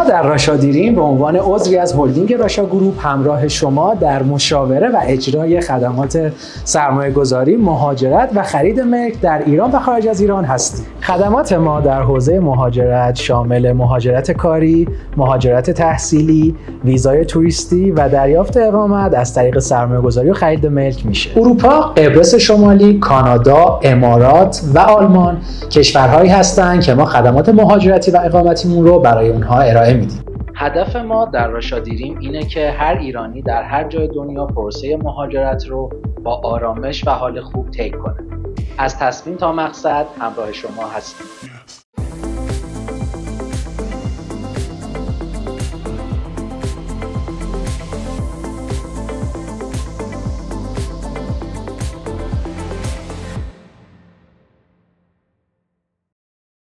در راشا دیریم به عنوان عضوی از هلدینگ راشا گروپ همراه شما در مشاوره و اجرای خدمات سرمایه‌گذاری، مهاجرت و خرید ملک در ایران و خارج از ایران هستیم. خدمات ما در حوزه مهاجرت شامل مهاجرت کاری، مهاجرت تحصیلی، ویزای توریستی و دریافت اقامت از طریق سرمایه‌گذاری و خرید ملک میشه. اروپا، قبرس شمالی، کانادا، امارات و آلمان کشورهایی هستند که ما خدمات مهاجرتی و اقامتیمون رو برای اونها ارائه میدیم. هدف ما در راشا دیریم اینه که هر ایرانی در هر جای دنیا پروسه مهاجرت رو با آرامش و حال خوب طی کنه. از تصمیم تا مقصد همراه شما هستیم.